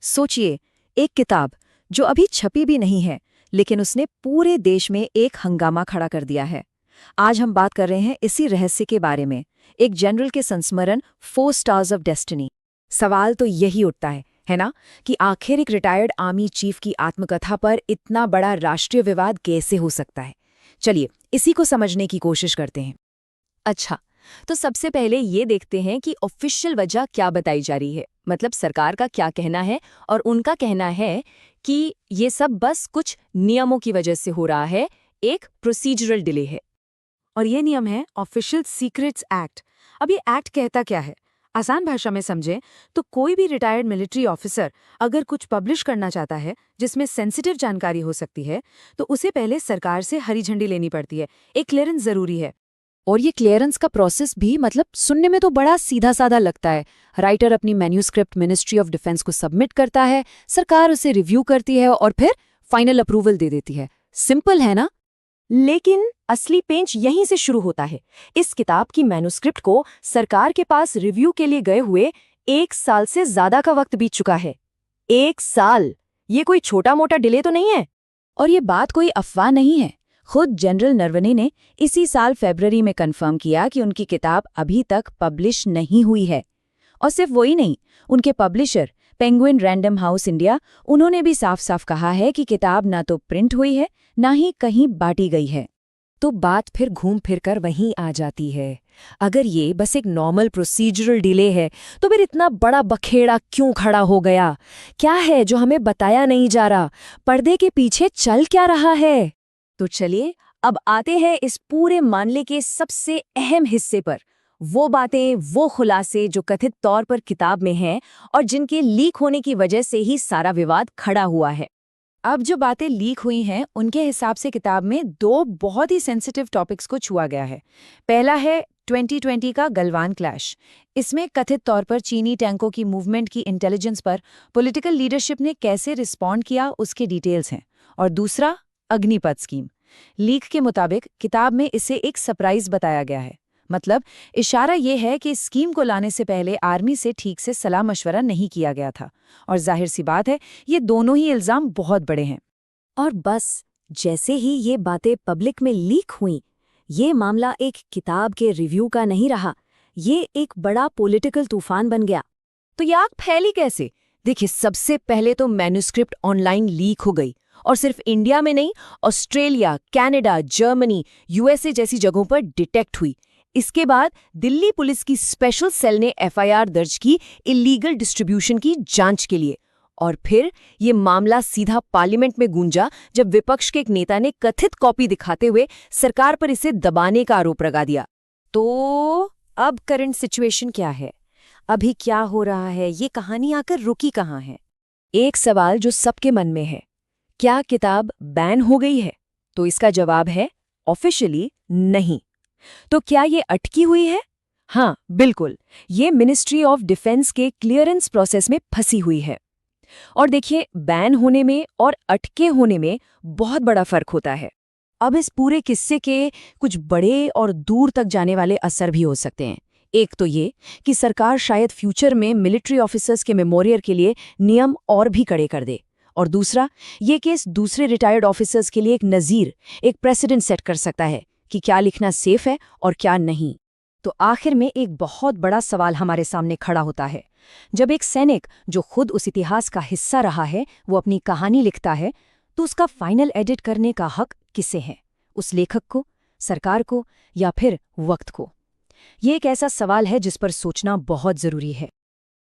सोचिए, एक किताब जो अभी छपी भी नहीं है, लेकिन उसने पूरे देश में एक हंगामा खड़ा कर दिया है। आज हम बात कर रहे हैं इसी रहस्य के बारे में, एक जनरल के संस्मरण 4 स्टार्स ऑफ डेस्टिनी। सवाल तो यही उठता है ना, कि आखिर एक रिटायर्ड आर्मी चीफ की आत्मकथा पर इतना बड़ा राष्ट्रीय विवाद कैसे हो सकता है। चलिए, इसी को समझने की कोशिश करते हैं। अच्छा, तो सबसे पहले ये देखते हैं कि ऑफिशियल वजह क्या बताई जा रही है, मतलब सरकार का क्या कहना है। और उनका कहना है कि ये सब बस कुछ नियमों की वजह से हो रहा है, एक प्रोसीजरल डिले है। और ये नियम है ऑफिशियल सीक्रेट्स एक्ट। अब ये एक्ट कहता क्या है? आसान भाषा में समझें तो कोई भी रिटायर्ड मिलिट्री ऑफिसर अगर कुछ पब्लिश करना चाहता है जिसमें सेंसिटिव जानकारी हो सकती है, तो उसे पहले सरकार से हरी झंडी लेनी पड़ती है। एक क्लियरेंस जरूरी है। और ये क्लियरेंस का प्रोसेस भी मतलब सुनने में तो बड़ा सीधा साधा लगता है। राइटर अपनी मैन्यूस्क्रिप्ट मिनिस्ट्री ऑफ डिफेंस को सबमिट करता है, सरकार उसे रिव्यू करती है और फिर फाइनल अप्रूवल दे देती है। सिंपल है ना? लेकिन असली पेंच यहीं से शुरू होता है। इस किताब की मैन्युस्क्रिप्ट को सरकार के पास रिव्यू के लिए गए हुए 1 साल से ज्यादा का वक्त बीत चुका है। 1 साल! ये कोई छोटा मोटा डिले तो नहीं है। और ये बात कोई अफवाह नहीं है। खुद जनरल नरवणे ने इसी साल फरवरी में कंफर्म किया कि उनकी किताब अभी तक पब्लिश नहीं हुई है। और सिर्फ वही नहीं, उनके publisher penguin random house India, उन्होंने भी साफ साफ कहा है कि किताब ना तो प्रिंट हुई है, ना ही कहीं बांटी गई है। तो बात फिर घूम फिर कर वहीं आ जाती है। अगर ये बस एक नॉर्मल प्रोसीजरल डिले है, तो फिर इतना बड़ा बखेड़ा क्यों खड़ा हो गया? क्या है जो हमें बताया नहीं जा रहा? पर्दे के पीछे चल क्या रहा है? तो चलिए, अब आते हैं इस पूरे मामले के सबसे अहम हिस्से पर। वो बातें, वो खुलासे जो कथित तौर पर किताब में हैं और जिनके लीक होने की वजह से ही सारा विवाद खड़ा हुआ है। अब जो बातें लीक हुई हैं, उनके हिसाब से किताब में 2 बहुत ही सेंसिटिव टॉपिक्स को छुआ गया है। पहला है 2020 का गलवान क्लैश। इसमें कथित तौर पर चीनी टैंकों की मूवमेंट की इंटेलिजेंस पर पॉलिटिकल लीडरशिप ने कैसे रिस्पॉन्ड किया, उसके डिटेल्स हैं। और दूसरा, अग्निपथ स्कीम। लीक के मुताबिक किताब में इसे एक सरप्राइज बताया गया है। मतलब इशारा ये है कि इस स्कीम को लाने से पहले आर्मी से ठीक से सलाह मशवरा नहीं किया गया था। और जाहिर सी बात है, ये दोनों ही इल्जाम बहुत बड़े हैं। और बस जैसे ही ये बातें पब्लिक में लीक हुईं, ये मामला एक किताब के रिव्यू का नहीं रहा, ये एक बड़ा पॉलिटिकल तूफान बन गया। तो ये आग फैली कैसे? देखिए, सबसे पहले तो मैन्युस्क्रिप्ट ऑनलाइन लीक हो गई। और सिर्फ इंडिया में नहीं, ऑस्ट्रेलिया, कनाडा, जर्मनी, यूएसए जैसी जगहों पर डिटेक्ट हुई। इसके बाद दिल्ली पुलिस की स्पेशल सेल ने एफआईआर दर्ज की इलीगल डिस्ट्रीब्यूशन की जांच के लिए। और फिर ये मामला सीधा पार्लियामेंट में गूंजा, जब विपक्ष के एक नेता ने कथित कॉपी दिखाते हुए सरकार पर इसे दबाने का आरोप लगा दिया। तो अब करंट सिचुएशन क्या है? अभी क्या हो रहा है? ये कहानी आकर रुकी कहाँ है? एक सवाल जो सबके मन में है, क्या किताब बैन हो गई है? तो इसका जवाब है ऑफिशियली नहीं। तो क्या ये अटकी हुई है? हाँ, बिल्कुल। ये मिनिस्ट्री ऑफ डिफेंस के क्लियरेंस प्रोसेस में फंसी हुई है। और देखिए, बैन होने में और अटके होने में बहुत बड़ा फर्क होता है। अब इस पूरे किस्से के कुछ बड़े और दूर तक जाने वाले असर भी हो सकते हैं। एक तो ये कि सरकार शायद फ्यूचर में मिलिट्री ऑफिसर्स के मेमोरियल के लिए नियम और भी कड़े कर दे। और दूसरा, ये केस दूसरे रिटायर्ड ऑफिसर्स के लिए एक नज़ीर, एक प्रेसिडेंट सेट कर सकता है कि क्या लिखना सेफ है और क्या नहीं। तो आखिर में एक बहुत बड़ा सवाल हमारे सामने खड़ा होता है। जब एक सैनिक जो खुद उस इतिहास का हिस्सा रहा है, वो अपनी कहानी लिखता है, तो उसका फाइनल एडिट करने का हक किसे है? उस लेखक को, सरकार को, या फिर वक्त को? ये एक ऐसा सवाल है जिस पर सोचना बहुत जरूरी है।